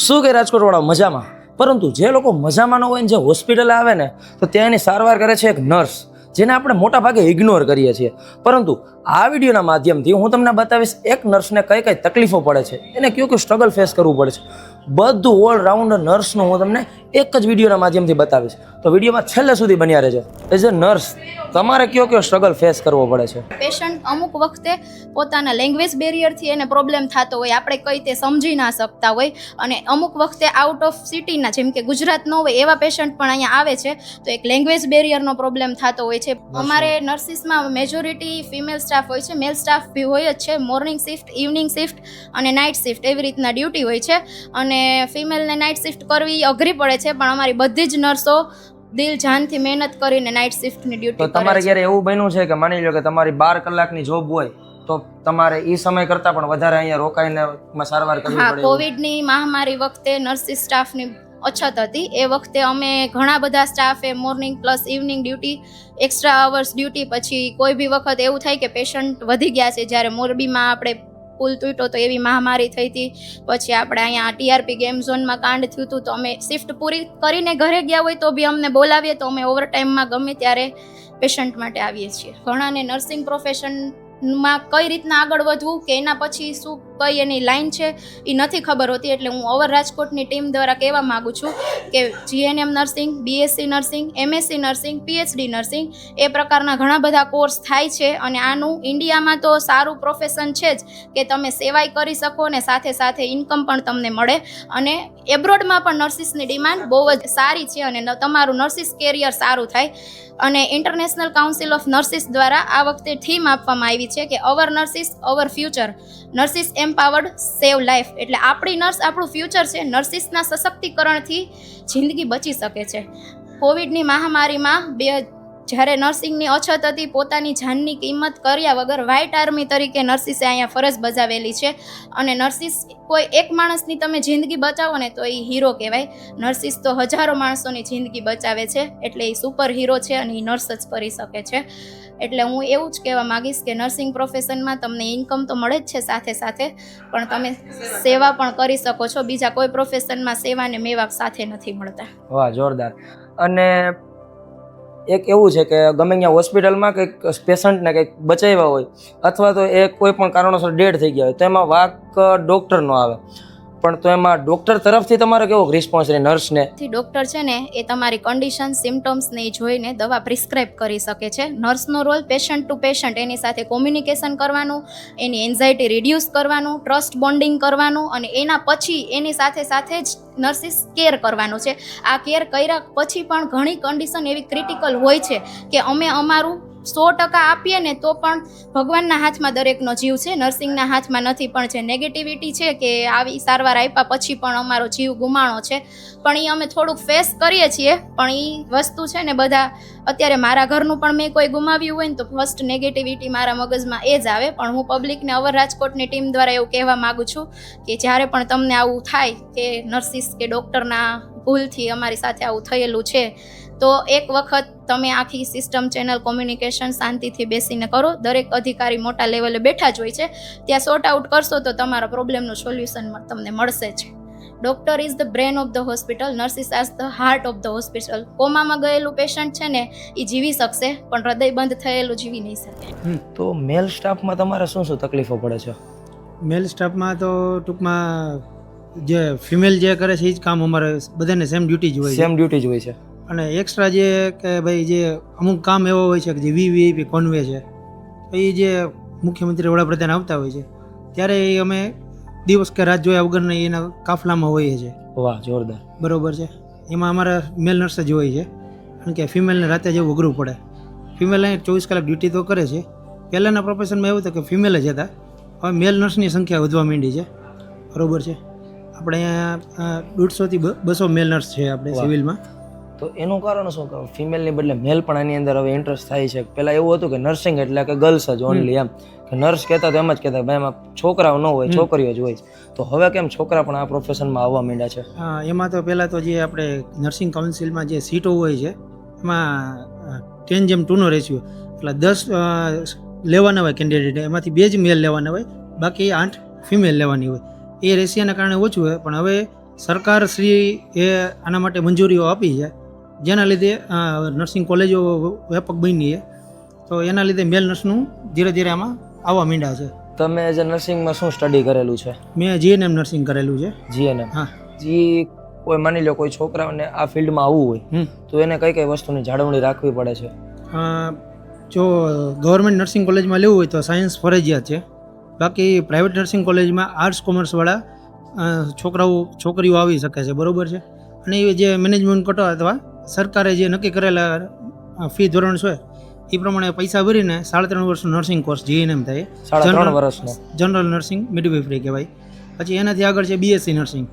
શું કે રાજકોટવાળા મજામાં, પરંતુ જે લોકો મજામાં ન હોય ને જે હોસ્પિટલે આવે ને તો ત્યાં એની સારવાર કરે છે એક નર્સ, જેને આપણે મોટા ભાગે ઇગ્નોર કરીએ છીએ. પરંતુ આ વિડીયોના માધ્યમથી હું તમને બતાવીશ એક નર્સને કઈ કઈ તકલીફો પડે છે, એને કયું કયું સ્ટ્રગલ ફેસ કરવું પડે છે. બધું ઓલરાઉન્ડ નર્સનું હું તમને એક જ વિડીયોના માધ્યમથી બતાવીશ. તો વિડીયોમાં છેલ્લે સુધી બન્યા રહેજો. એઝ અ નર્સ તમારે કયો સ્ટ્રગલ ફેસ કરવો પડે છે? પેશન્ટ અમુક વખતે પોતાના લેંગ્વેજ બેરિયરથી એને પ્રોબ્લેમ થતો હોય, આપણે કઈ તે સમજી ના શકતા હોય, અને અમુક વખતે આઉટ ઓફ સિટીના જેમ કે ગુજરાત ન હોય એવા પેશન્ટ પણ અહીંયા આવે છે, તો એક લેંગ્વેજ બેરિયરનો પ્રોબ્લેમ થતો હોય છે. અમારે નર્સિસમાં મેજોરિટી ફિમેલ સ્ટાફ હોય છે, મેલ સ્ટાફ બી હોય જ છે. મોર્નિંગ શિફ્ટ, ઇવનિંગ શિફ્ટ અને નાઇટ શિફ્ટ એવી રીતના ડ્યુટી હોય છે, અને ફિમેલને નાઇટ શિફ્ટ કરવી અઘરી પડે છે, પણ અમારી બધી જ નર્સો દિલ જાનથી મહેનત કરીને નાઇટ શિફ્ટની ડ્યુટી તો તમારે ક્યારે એવું બન્યું છે કે માની લો કે તમારી 12 કલાકની જોબ હોય તો તમારે એ સમય કરતાં પણ વધારે અહીંયા રોકાઈને સારવાર કરવી હા, પડે? કોવિડની મહામારી વખતે નર્સિસ સ્ટાફની અછત હતી. એ વખતે અમે ઘણા બધા સ્ટાફે morning plus evening duty, extra hours duty, પછી કોઈ બી વખત એવું થાય કે પેશન્ટ વધી ગયા છે, જ્યારે મોરબીમાં આપણે પુલ તૂટ્યો તો એવી મહામારી થઈ હતી, પછી આપણે અહીંયા ટીઆરપી ગેમ ઝોનમાં કાંડ થયું હતું, તો અમે શિફ્ટ પૂરી કરીને ઘરે ગયા હોય તો બી અમને બોલાવીએ તો અમે ઓવરટાઈમમાં ગમે ત્યારે પેશન્ટ માટે આવીએ છીએ. ઘણાને નર્સિંગ પ્રોફેશનમાં કઈ રીતના આગળ વધવું કે એના પછી શું કઈ એની લાઈન છે એ નથી ખબર હોતી, એટલે હું ઓવર રાજકોટની ટીમ દ્વારા કહેવા માગું છું કે GNM nursing, BSc nursing, MSc nursing, PhD nursing એ પ્રકારના ઘણા બધા કોર્સ થાય છે, અને આનું ઇન્ડિયામાં તો સારું પ્રોફેશન છે જ કે તમે સેવાય કરી શકો ને સાથે સાથે ઇન્કમ પણ તમને મળે, અને એબ્રોડમાં પણ નર્સિસની ડિમાન્ડ બહુ જ સારી છે, અને તમારું નર્સિસ કેરિયર સારું થાય. અને ઇન્ટરનેશનલ કાઉન્સિલ ઓફ નર્સિસ દ્વારા આ વખતે થીમ આપવામાં આવી છે કે our nurses our future, nurses empowered save life. એટલે આપણી નર્સ આપણું ફ્યુચર છે. નર્સિસના સશક્તિકરણથી જિંદગી બચી શકે છે. કોવિડની મહામારીમાં જ્યારે નર્સિંગની અછત હતી, પોતાની જાનની કિંમત કર્યા વગર વ્હાઇટ આર્મી તરીકે નર્સિસે અહીંયા ફરજ બજાવેલી છે, અને નર્સિસ કોઈ એક માણસની તમે જિંદગી બચાવો ને તો એ હીરો કહેવાય. નર્સિસ તો હજારો માણસોની જિંદગી બચાવે છે, એટલે એ સુપર હીરો છે, અને એ નર્સ જ કરી શકે છે. એટલે હું એવું જ કહેવા માગીશ કે નર્સિંગ પ્રોફેશનમાં તમને ઇન્કમ તો મળે જ છે, સાથે સાથે પણ તમે સેવા પણ કરી શકો છો. બીજા કોઈ પ્રોફેશનમાં સેવા ને મેવા સાથે નથી મળતા. વાહ, જોરદાર. અને એક એવું છે કે ગમે ત્યાં હોસ્પિટલમાં કંઈક પેશન્ટને કંઈક બચાવ્યા હોય અથવા તો એ કોઈ પણ કારણોસર ડેડ થઈ ગયા હોય તો એમાં વાંક ડૉક્ટરનો આવે, પણ તો એમાં ડૉક્ટર તરફથી તમારો કેવો રિસ્પોન્સ રહે નર્સને? ડૉક્ટર છે ને એ તમારી કન્ડિશન, સિમ્ટમ્સને એ જોઈને દવા પ્રિસ્ક્રાઇબ કરી શકે છે. નર્સનો રોલ પેશન્ટ ટુ પેશન્ટ એની સાથે કોમ્યુનિકેશન કરવાનું, એની એન્ઝાયટી રિડ્યુસ કરવાનું, ટ્રસ્ટ બોન્ડિંગ કરવાનું, અને એના પછી એની સાથે સાથે જ નર્સિસ કેર કરવાનું છે. આ કેર કર્યા પછી પણ ઘણી કન્ડિશન એવી ક્રિટિકલ હોય છે કે અમે અમારું 100% આપીએ ને તો પણ ભગવાનના હાથમાં દરેકનો જીવ છે, નર્સિંગના હાથમાં નથી. પણ જે નેગેટિવિટી છે કે આવી સારવાર આપ્યા પછી પણ અમારો જીવ ગુમાણો છે, પણ એ અમે થોડુંક ફેસ કરીએ છીએ. પણ એ વસ્તુ છે ને, બધા અત્યારે મારા ઘરનું પણ મેં કોઈ ગુમાવ્યું હોય ને તો ફર્સ્ટ નેગેટિવિટી મારા મગજમાં એ જ આવે. પણ હું પબ્લિકને અવર રાજકોટની ટીમ દ્વારા એવું કહેવા માગું છું કે જ્યારે પણ તમને આવું થાય કે નર્સિસ કે ડૉક્ટરના ભૂલથી અમારી સાથે આવું થયેલું છે, તો એક વખત તમે આખી સિસ્ટમ, ચેનલ, કોમ્યુનિકેશન શાંતિથી બેસીને કરો. દરેક અધિકારી મોટા લેવલે બેઠા જ હોય છે, ત્યાં સોર્ટ આઉટ કરશો તો તમારા પ્રોબ્લેમનું સોલ્યુશન તમને મળશે જ. Doctor is the brain of the hospital, nurses as the heart of the hospital. કોમામાં ગયેલું પેશન્ટ છે ને એ જીવી શકશે, પણ હૃદય બંધ થયેલું જીવી નહીં શકે. તો મેલ સ્ટાફમાં તમારે શું શું તકલીફો પડે છે? મેલ સ્ટાફમાં તો ટૂંકમાં જે ફિમેલ જે કરે છે એ જ કામ અમારે બધાને સેમ ડ્યુટી જ હોય છે. સેમ ડ્યુટી જ હોય છે. અને એક્સ્ટ્રા જે કે ભાઈ જે અમુક કામ એવો હોય છે કે જે વીવીઆઈપી કોન્વે છે, તો એ જે મુખ્યમંત્રી વડાપ્રધાન આવતા હોય છે ત્યારે એ અમે દિવસ કે રાત જોયા વગરના એના કાફલામાં હોઈએ છીએ. વાહ, જોરદાર. બરોબર છે. એમાં અમારા મેલ નર્સ જ હોય છે, કારણ કે ફિમેલને રાતે જેવું અઘરું પડે. ફિમેલ અહીં 24 કલાક ડ્યુટી તો કરે છે. પહેલાંના પ્રોફેશનમાં એવું હતું કે ફિમેલ જ હતા, હવે મેલ નર્સની સંખ્યા વધવા માંડી છે. બરોબર છે. આપણે અહીંયા 150 થી 200 મેલ નર્સ છે આપણે સિવિલમાં. તો એનું કારણ શું કે ફિમેલની બદલે મેલ પણ આની અંદર હવે ઇન્ટરેસ્ટ થાય છે? પહેલાં એવું હતું કે નર્સિંગ એટલે કે ગર્લ્સ જ ઓનલી, એમ કે નર્સ કહેતા તો એમ જ કહેતા ભાઈ એમાં છોકરાઓ ન હોય, છોકરીઓ જ હોય. તો હવે કેમ છોકરા પણ આ પ્રોફેશનમાં આવવા માંડ્યા છે? હા, એમાં તો પહેલાં તો જે આપણે નર્સિંગ કાઉન્સિલમાં જે સીટો હોય છે એમાં 10:2 રેશિયો, એટલે 10 લેવાના હોય કેન્ડિડેટ, એમાંથી 2 જ મેલ લેવાના હોય, બાકી 8 ફિમેલ લેવાની હોય. એ રેશિયાના કારણે ઓછું હોય. પણ હવે સરકાર શ્રી એ આના માટે મંજૂરીઓ આપી છે, જેના લીધે નર્સિંગ કોલેજો વ્યાપક બની છે. તો એના લીધે મેલ નર્સનું ધીરે ધીરે આમાં આવવા માંડ્યા છે. તમે એઝ અ નર્સિંગમાં શું સ્ટડી કરેલું છે? મેં જીએનએમ નર્સિંગ કરેલું છે. જીએનએમ. હા. જી કોઈ માની લો કોઈ છોકરાઓને આ ફિલ્ડમાં આવવું હોય તો એને કઈ કઈ વસ્તુની જાળવણી રાખવી પડે છે? જો ગવર્મેન્ટ નર્સિંગ કોલેજમાં લેવું હોય તો સાયન્સ ફરજિયાત છે. બાકી પ્રાઇવેટ નર્સિંગ કોલેજમાં આર્ટ્સ કોમર્સવાળા છોકરીઓ આવી શકે છે, બરાબર છે. અને એ જે મેનેજમેન્ટ કોટા અથવા સરકારે જે નક્કી કરેલા ફી ધોરણ છે એ પ્રમાણે પૈસા ભરીને 3.5 વર્ષનો નર્સિંગ કોર્સ જીએનએમ થાય. 3.5 વર્ષનો જનરલ નર્સિંગ મિડવાઇફરી કહેવાય. પછી એનાથી આગળ છે બીએસસી નર્સિંગ,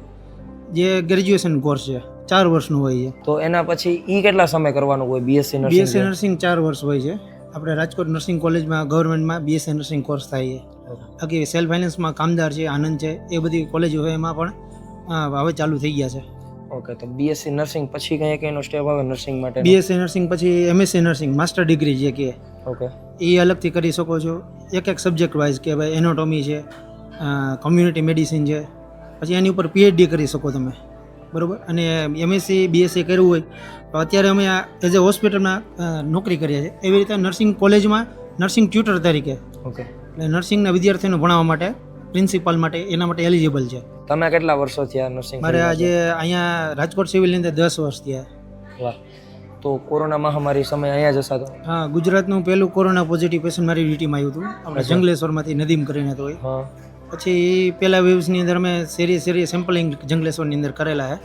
જે ગ્રેજ્યુએશન કોર્સ છે, 4 વર્ષનું હોય છે. તો એના પછી ઈ કેટલા સમય કરવાનું હોય બીએસસી નર્સિંગ? બીએસસી નર્સિંગ 4 વર્ષ હોય છે. આપણે રાજકોટ નર્સિંગ કોલેજમાં ગવર્મેન્ટમાં બીએસસી નર્સિંગ કોર્સ થાય છે. બાકી સેલ્ફ ફાઇનાન્સમાં કામદાર છે, આનંદ છે, એ બધી કોલેજો હોય એમાં પણ હવે ચાલુ થઈ ગયા છે. ઓકે, તો બીએસસી નર્સિંગ પછી કઈનો સ્ટેપ આવે નર્સિંગ માટે? બીએસસી નર્સિંગ પછી એમએસસી નર્સિંગ માસ્ટર ડિગ્રી જે કે ઓકે, એ અલગથી કરી શકો છો. એક સબ્જેક્ટ વાઇઝ કે ભાઈ એનાટોમી છે, કોમ્યુનિટી મેડિસિન છે, પછી એની ઉપર પીએચડી કરી શકો તમે, બરાબર. અને એમએસસી બીએસસી કરવું હોય તો અત્યારે અમે એઝ એ હોસ્પિટલમાં નોકરી કરીએ છીએ. એવી રીતે નર્સિંગ કોલેજમાં નર્સિંગ ટ્યુટર તરીકે, ઓકે, એટલે નર્સિંગના વિદ્યાર્થીઓને ભણાવવા માટે પ્રિન્સિપાલ માટે એના માટે એલિજિબલ છે. તમે કેટલા વર્ષો થયા નર્સિંગ? મારે આજે અહીંયા રાજકોટ સિવિલની અંદર 10 વર્ષ થયા. વાહ. તો કોરોના મહામારી સમય અહીંયા જ હશો? હા, ગુજરાતનું પહેલું કોરોના પોઝિટિવ પેશન્ટ મારી ડ્યુટીમાં આવ્યું હતું. આપણે જંગલેશ્વરમાંથી નદીમ કરીને તો હોય. હા. પછી પહેલા વેવ્સની અંદર અમે સેરી સેમ્પલિંગ જંગલેશ્વરની અંદર કરેલા છે.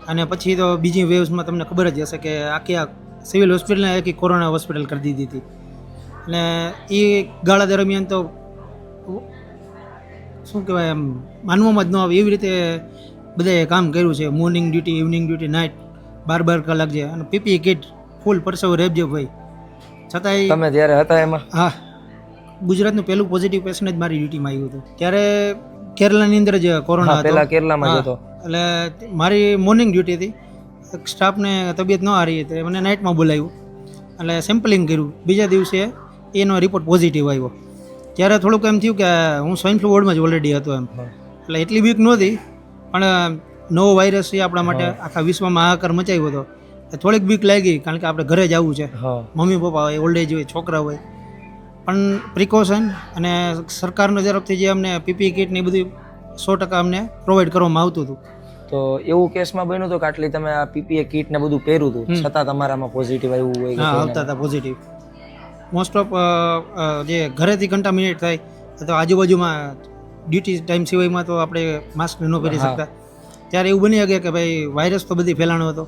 અને પછી તો બીજી વેવ્સમાં તમને ખબર જ હશે કે આખી આ સિવિલ હોસ્પિટલને આખી કોરોના હોસ્પિટલ કરી દીધી હતી. અને એ ગાળા દરમિયાન તો શું કહેવાય, એમ માનવામાં જ ન આવે એવી રીતે બધાએ કામ કર્યું છે. Morning duty, evening duty, night 12 કલાક છે. અને પીપી કિટ ફૂલ પરસેવો રેબજે ભાઈ. છતાંય તમે જ્યારે હતા એમાં? હા, ગુજરાતનું પહેલું પોઝિટિવ પેશન્ટ જ મારી ડ્યુટીમાં આવ્યું હતું. ત્યારે કેરલાની અંદર જ કોરોના હતો. પહેલા કેરલામાં જ હતો. એટલે મારી મોર્નિંગ ડ્યુટી હતી. સ્ટાફને તબિયત ન હારી હતી, મને નાઇટમાં બોલાવ્યું. એટલે સેમ્પલિંગ કર્યું. બીજા દિવસે એનો રિપોર્ટ પોઝિટિવ આવ્યો. ત્યારે થોડુંક એમ થયું કે હું સ્વાઇન ફ્લૂ વોર્ડમાં જ ઓલરેડી હતો એમ. એટલે એટલી બીક નહોતી, પણ નવો વાયરસ છે આપણા માટે, આખા વિશ્વમાં હાહાકાર મચાવ્યો હતો. થોડીક બીક લાગી, કારણ કે આપણે ઘરે જ આવવું છે, મમ્મી પપ્પા હોય, ઓલ્ડ એજ હોય, છોકરા હોય. પણ પ્રિકોશન અને સરકારના તરફથી જે અમને પીપી કિટ ને બધું 100% અમને પ્રોવાઈડ કરવામાં આવતું હતું. તો એવું કેસમાં બન્યું હતું કે આટલી તમે આ પીપીએ કિટ ને બધું પહેર્યું હતું છતાં તમારામાં પોઝિટિવ આવ્યું હોય? હા, આવતા હતા પોઝિટિવ. મોસ્ટ ઓફ જે ઘરેથી કન્ટામિનેટ થાય અથવા આજુબાજુમાં ડ્યુટી ટાઈમ સિવાયમાં તો આપણે માસ્ક ન પહેરી શકતા. ત્યારે એવું બની શકે કે ભાઈ વાયરસ તો બધી ફેલાણો હતો,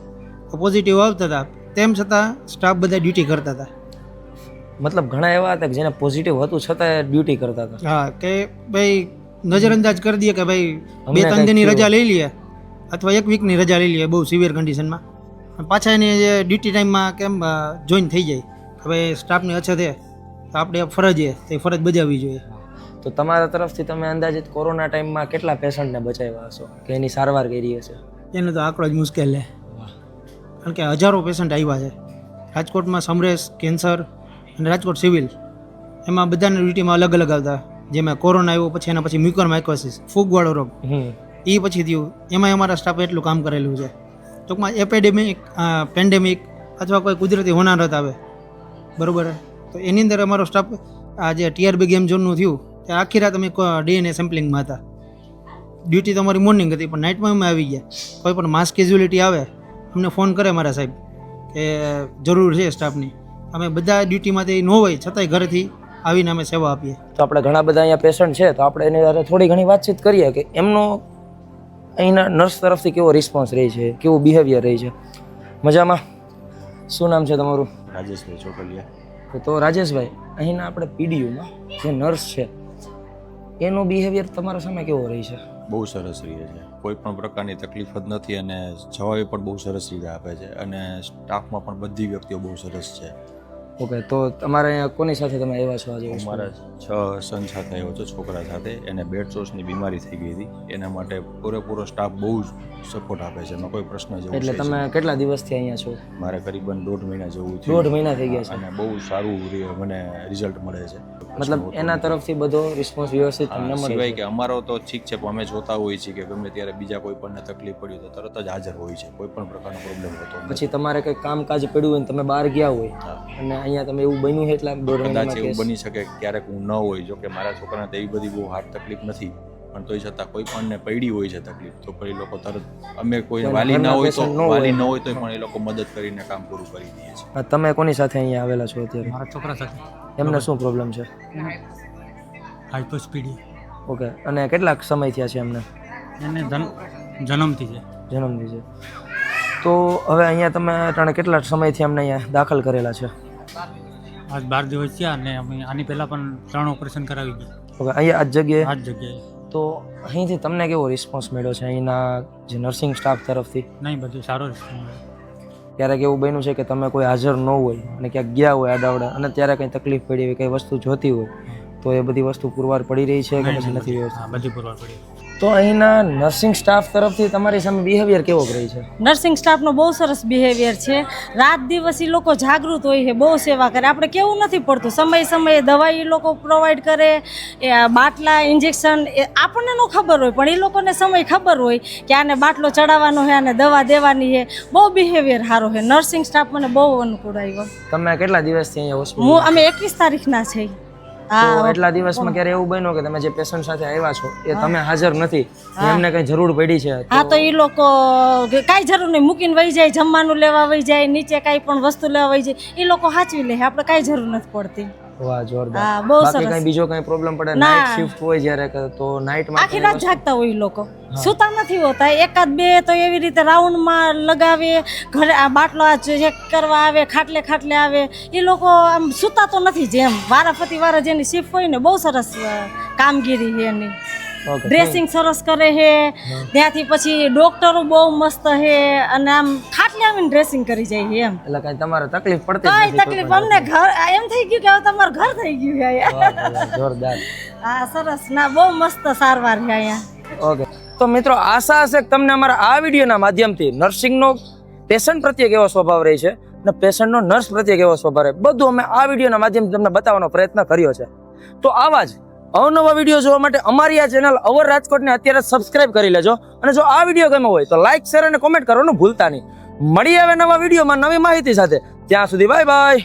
તો પોઝિટિવ આવતા હતા. તેમ છતાં સ્ટાફ બધા ડ્યુટી કરતા હતા. મતલબ ઘણા એવા હતા કે જેને પોઝિટિવ હતું છતાં ડ્યુટી કરતા હતા? હા, કે ભાઈ નજરઅંદાજ કરી દઈએ કે ભાઈ 2-3 દિનની રજા લઈ લઈએ અથવા 1 વીકની રજા લઈ લઈએ બહુ સિવિયર કન્ડિશનમાં, પાછા એની જે ડ્યુટી ટાઈમમાં કેમ જોઈન થઈ જાય કે ભાઈ સ્ટાફની અછત છે તો આપણે ફરજ છે તે ફરજ બજાવવી જોઈએ. તો તમારા તરફથી તમે અંદાજિત કોરોના ટાઈમમાં કેટલા પેશન્ટને બચાવ્યા હશો કે એની સારવાર કરી હશે? એનો તો આંકડો જ મુશ્કેલ છે, કારણ કે હજારો પેશન્ટ આવ્યા છે. રાજકોટમાં સમરેશ કેન્સર અને રાજકોટ સિવિલ, એમાં બધાની ડ્યુટીમાં અલગ અલગ આવતા. જેમાં કોરોના આવ્યો, પછી એના પછી મ્યુકોરમાઇકોસિસ, ફૂગવાળો રોગ, એ પછી થયું. એમાં અમારા સ્ટાફે એટલું કામ કરેલું છે. ટૂંકમાં એપેડેમિક, પેન્ડેમિક અથવા કોઈ કુદરતી હોનારત આવે, બરાબર, તો એની અંદર અમારો સ્ટાફ આ જે TRB ગેમ ઝોનનું થયું ત્યારે આખી રાત અમે DNA સેમ્પલિંગમાં હતા. ડ્યુટી તો અમારી મોર્નિંગ હતી, પણ નાઇટમાં અમે આવી ગયા. કોઈ પણ માસ કેઝ્યુલિટી આવે અમને ફોન કરે મારા સાહેબ કે જરૂર છે સ્ટાફની, અમે બધા ડ્યુટીમાંથી ન હોય છતાંય ઘરેથી આવીને અમે સેવા આપીએ. તો આપણે ઘણા બધા અહીંયા પેશન્ટ છે, તો આપણે એની સાથે થોડી ઘણી વાતચીત કરીએ કે એમનો અહીંના નર્સ તરફથી કેવો રિસ્પોન્સ રહે છે, કેવું બિહેવિયર રહે છે. મજામાં? શું નામ છે તમારું? રાજેશભાઈ ચોકલિયા. તો રાજેશભાઈ, અહીંના આપણે પીડીયુમાં જે નર્સ છે એનો બિહેવિયર તમારા સામે કેવો રહે છે? બહુ સરસ રહે છે, કોઈ પણ પ્રકારની તકલીફ જ નથી અને જવાબ પણ બહુ સરસ રીતે આપે છે અને સ્ટાફમાં પણ બધી વ્યક્તિઓ બહુ સરસ છે. ઓકે, તો તમારે અહીંયા કોની સાથે તમે આવ્યા છો આજે? હું મારા 6 સન સાથે આવ્યો છું, છોકરા સાથે. એને બેડ સોર્સની બીમારી થઈ ગઈ હતી, એના માટે પૂરેપૂરો સ્ટાફ બહુ જ સપોર્ટ આપે છે, એમાં કોઈ પ્રશ્ન જેવું એટલે તમે કેટલા દિવસથી અહીંયા છો? મારે કરીબન 1.5 મહિના જેવું થયું. 1.5 મહિના થઈ ગયા છે અને બહુ સારું મને રિઝલ્ટ મળે છે. મતલબ એના તરફથી બધો રિસ્પોન્સ વ્યવસ્થિત તમને મળે સિવાય છે. કે અમારો તો ઠીક છે પણ અમે જોતા હોઈએ છીએ કે ગમે ત્યારે બીજા કોઈ પણને તકલીફ પડી તો તરત જ હાજર હોય છે, કોઈ પણ પ્રકારનો પ્રોબ્લેમ હોતો નથી. પછી તમારે કંઈ કામકાજ પડ્યું હોય ને તમે બહાર ગયા હોય હા. અને અહીંયા તમે એવું બન્યું છે એટલા દોઢ કદાચ મહિનામાં એવું કેસ? બની શકે કે ક્યારેક હું ન હોય, જો કે મારા છોકરાને તો એવી બધી બહુ હાર્ડ તકલીફ નથી, પણ તોય છતાં કોઈ પણને પડી હોય છે તકલીફ તો પછી લોકો તરત અમે કોઈ કોઈના વાલી ના ઘરના હોય તો patient ન હોય. વાલી ન હોય તો પણ એ લોકો મદદ કરીને કામ પૂરું કરી દે છે. હા, તમે કોની સાથે અહીંયા આવેલા છો અત્યારે? મારા છોકરા સાથે એમને શું પ્રોબ્લેમ છે? હાઇપર સ્પીડી ઓકે, અને કેટલાક સમય થયા છે એમને એને જન્મથી છે. જન્મથી છે? તો હવે અહીંયા તમે અટાણે કેટલા સમયથી અમને અહીંયા દાખલ કરેલા છે? આજ 12 દિવસ થયા અને અમે આની પહેલાં પણ 3 ઓપરેશન કરાવી ગયા ઓકે, અહીંયા આ જ જગ્યાએ. આ જ જગ્યાએ. તો અહીંથી તમને કેવો રિસ્પોન્સ મળ્યો છે અહીંના જે નર્સિંગ સ્ટાફ તરફથી? નહીં, બધું સારો response મળ્યો. ક્યારેક એવું બન્યું છે કે તમે કોઈ હાજર ન હોય અને ક્યાંક ગયા હોય આડાવડા અને ત્યારે કંઈ તકલીફ પડી હોય, કંઈ વસ્તુ જોતી હોય તો એ બધી વસ્તુ પુરવાર પડી રહી છે કે પછી નથી વ્યવસ્થિત? હા, બધી પુરવાર પડી. તો અહીંના નર્સિંગ સ્ટાફ તરફથી તમારી સામે બિહેવિયર કેવો રહી છે? નર્સિંગ સ્ટાફનો બહુ સરસ બિહેવિયર છે. રાત દિવસ એ લોકો જાગૃત હોય છે, બહુ સેવા કરે. આપણે કેવું નથી પડતું, સમયે સમયે દવાઈ એ લોકો પ્રોવાઈડ કરે, એ બાટલા ઇન્જેક્શન એ આપણને ન ખબર હોય પણ એ લોકોને સમય ખબર હોય કે આને બાટલો ચડાવવાનો છે, આને દવા દેવાની છે. બહુ બિહેવિયર સારો છે. નર્સિંગ સ્ટાફ મને બહુ અનુકૂળ આવ્યો. તમે કેટલા દિવસથી અહીંયા હોસ્પિટલ? અમે 21 તારીખના છે. તો એટલા દિવસમાં ક્યારે એવું બન્યું કે તમે જે પેશન્ટ સાથે આવ્યા છો એ તમે હાજર નથી, એમને કઈ જરૂર પડી છે? હા, તો એ લોકો કાંઈ જરૂર નહીં, મૂકીને વહી જાય, જમવાનું લેવા વહી જાય, નીચે કાંઈ પણ વસ્તુ લેવા વહી જાય, એ લોકો સાચવી લે, આપણે કાંઈ જરૂર નથી પડતી. વાહ, જોરદાર. હા, બહુ બાકી સરસ. કઈ બીજો કઈ પ્રોબ્લેમ પડે? ના. નાઇટ શિફ્ટ હોય જ્યારે તો નાઇટમાં આખી રાત જાગતા હોય એ લોકો, સુતા નથી હોતા. એકાદ બે તો એવી રીતે રાઉન્ડમાં લગાવે, ઘરે આ બાટલો આ ચેક કરવા આવે, ખાટલે આવે. એ લોકો આમ સુતા તો નથી, જેમ વારાફરતી વારા જેની શિફ્ટ હોય ને, બહુ સરસ કામગીરી છે એની. ડ્રેસિંગ સરસ કરે છે, ત્યાંથી પછી ડોક્ટરો બહુ મસ્ત છે અને આમ ખાટલે આવીને ડ્રેસિંગ કરી જાય છે એમ. એટલે કઈ તમારે તકલીફ પડતી કઈ નથી? તકલીફ અમને ઘર એમ થઈ ગયું કે હવે તમારું ઘર થઈ ગયું છે અહીંયા. વાહ, જોરદાર. હા, સરસ ના, બહુ મસ્ત સારવાર છે અહીંયા. ઓકે, તો મિત્રો આશા હશે કે તમને અમારા આ વિડીયોના માધ્યમથી નર્સિંગનો પેશન્ટ પ્રત્યે કેવો સ્વભાવ રહે છે અને પેશન્ટનો નર્સ પ્રત્યે કેવો સ્વભાવ રહે, બધું અમે આ વિડીયોના માધ્યમથી તમને બતાવવાનો પ્રયત્ન કર્યો છે. તો આવા જ અવનવા વિડીયો જોવા માટે અમારી આ ચેનલ અવર રાજકોટને અત્યારે સબસ્ક્રાઇબ કરી લેજો અને જો આ વિડીયો ગમ્યો હોય તો લાઇક, શેર અને કોમેન્ટ કરવાનું ભૂલતા નહીં. મળીએ હવે નવા વિડીયોમાં નવી માહિતી સાથે. ત્યાં સુધી બાય બાય.